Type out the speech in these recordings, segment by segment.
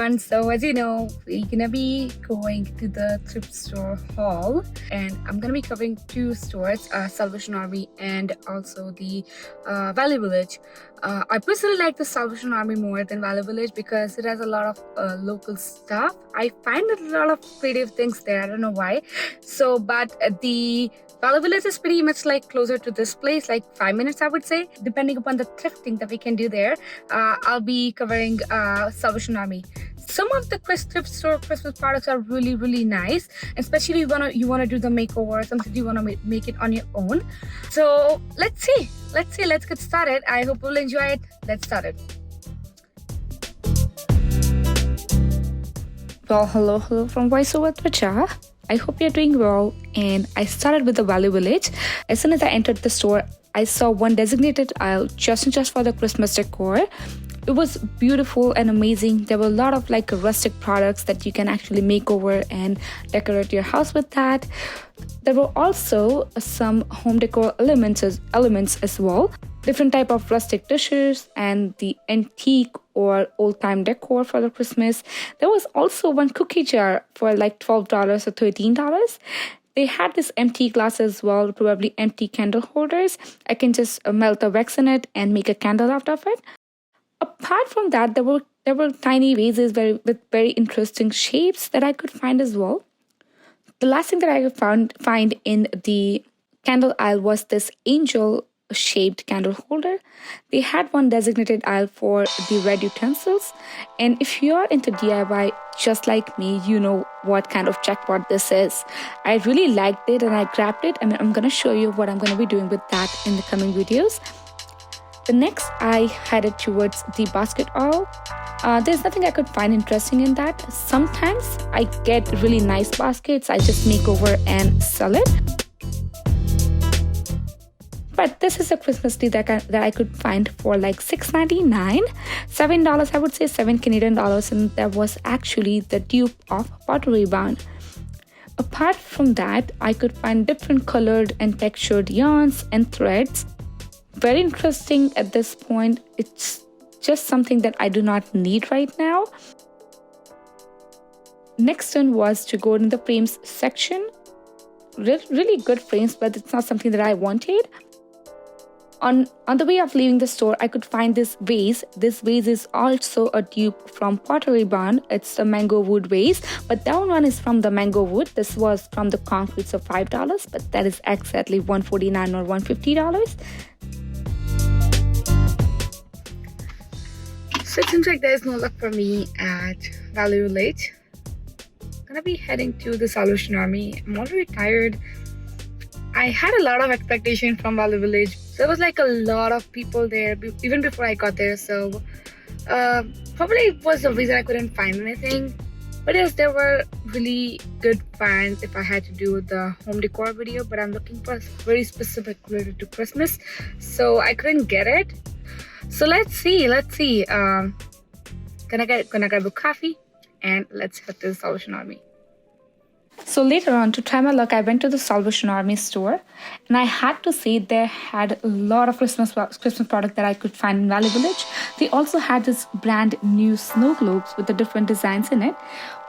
everyone. So as you know, we're gonna be going to the Thrift Store Haul, and I'm gonna be covering two stores, Salvation Army and also the Valley Village. I personally like the Salvation Army more than Valley Village because it has a lot of local stuff. I find a lot of creative things there. I don't know why. So, but the Valley Village is pretty much like closer to this place, like 5 minutes, I would say, depending upon the thrifting that we can do there. I'll be covering Salvation Army. Some of the thrift store Christmas products are really nice, especially if you wanna do the makeover, something you wanna make it on your own. So let's get started. I hope you'll enjoy it. Let's start it. Well, hello from voiceover Twicha. I hope you're doing well, and I started with the Valley Village. As soon as I entered the store, I saw one designated aisle just for the Christmas decor. It was beautiful and amazing. There were a lot of like rustic products that you can actually make over and decorate your house with that. There were also some home decor elements as well. Different type of rustic dishes and the antique or old-time decor for the Christmas. There was also one cookie jar for like $12 or $13. They had this empty glass as well, probably empty candle holders. I can just melt the wax in it and make a candle out of it. Apart from that, there were tiny vases with very interesting shapes that I could find as well. The last thing that I could find in the candle aisle was this angel shaped candle holder. They had one designated aisle for the red utensils, and if you're into DIY just like me, you know what kind of jackpot this is. I really liked it and I grabbed it, and I'm gonna show you what I'm gonna be doing with that in the coming videos. The next, I headed towards the basket aisle. There's nothing I could find interesting in that. Sometimes I get really nice baskets, I just make over and sell it. But this is a Christmas tree that I could find for like $6.99, $7, I would say, $7 Canadian, and that was actually the dupe of Pottery Barn. Apart from that, I could find different colored and textured yarns and threads. Very interesting at this point. It's just something that I do not need right now. Next one was to go in the frames section. Really good frames, but it's not something that I wanted. On the way of leaving the store, I could find this vase. This vase is also a dupe from Pottery Barn. It's a mango wood vase, but that one is from the mango wood. This was from the concrete, so $5, but that is exactly $149 or $150. So it seems like there's no luck for me at Valley Village. I'm gonna be heading to the Salvation Army. I'm already tired. I had a lot of expectation from Valley Village. There was like a lot of people there even before I got there, so probably was the reason I couldn't find anything. But yes, there were really good finds if I had to do the home decor video, but I'm looking for very specific related to Christmas, so I couldn't get it. So let's see. Gonna grab a coffee and let's head to the Salvation Army. So later on, to try my luck, I went to the Salvation Army store, and I had to say they had a lot of Christmas product that I could find in Valley Village. They also had this brand new snow globes with the different designs in it.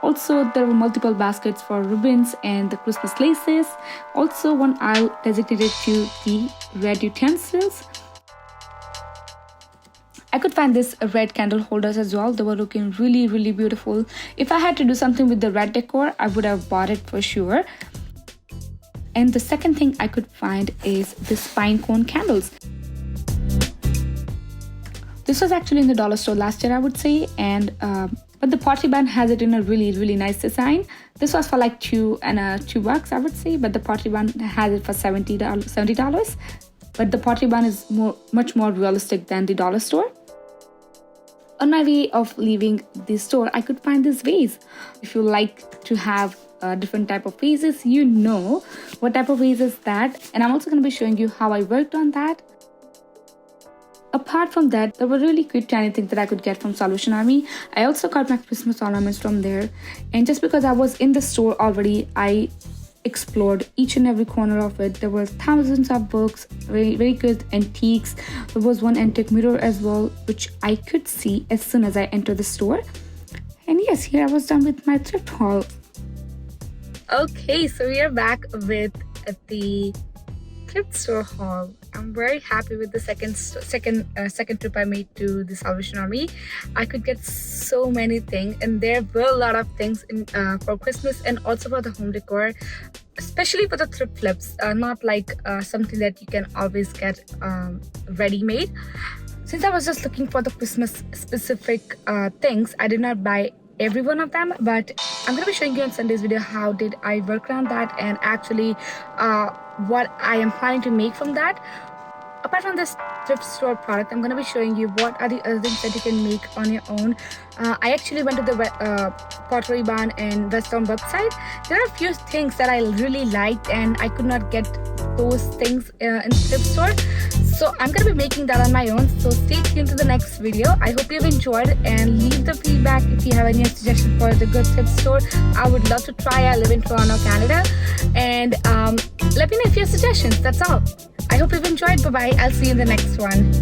Also, there were multiple baskets for ribbons and the Christmas laces. Also, one aisle designated to the red utensils. I could find this red candle holders as well. They were looking really beautiful. If I had to do something with the red decor, I would have bought it for sure. And the second thing I could find is this pine cone candles. This was actually in the dollar store last year, I would say, and but the Pottery Barn has it in a really nice design. This was for like $2 I would say, but the Pottery Barn has it for $70. But the Pottery Barn is much more realistic than the dollar store. On my way of leaving the store, I could find this vase. If you like to have different type of vases, you know what type of vase is that. And I'm also going to be showing you how I worked on that. Apart from that, there were really cute tiny things that I could get from Salvation Army. I also got my Christmas ornaments from there. And just because I was in the store already, I explored each and every corner of it. There were thousands of books, very good antiques. There was one antique mirror as well, which I could see as soon as I entered the store. And yes, here I was done with my thrift haul. Okay, so we are back with the thrift store haul. I'm very happy with the second trip I made to the Salvation Army. I could get so many things, and there were a lot of things in for Christmas and also for the home decor, especially for the thrift flips. Not like something that you can always get ready-made. Since I was just looking for the Christmas specific things, I did not buy every one of them, but I'm going to be showing you in Sunday's video how did I work around that and actually what I am planning to make from that. Apart from this thrift store product, I'm going to be showing you what are the other things that you can make on your own. I actually went to the Pottery Barn and Westtown website. There are a few things that I really liked and I could not get those things in the thrift store. So I'm going to be making that on my own. So stay tuned to the next video. I hope you've enjoyed it and leave the feedback if you have any suggestions for the good thrift store. I would love to try. I live in Toronto, Canada. And let me know if you have suggestions. That's all. I hope you've enjoyed. Bye-bye. I'll see you in the next one.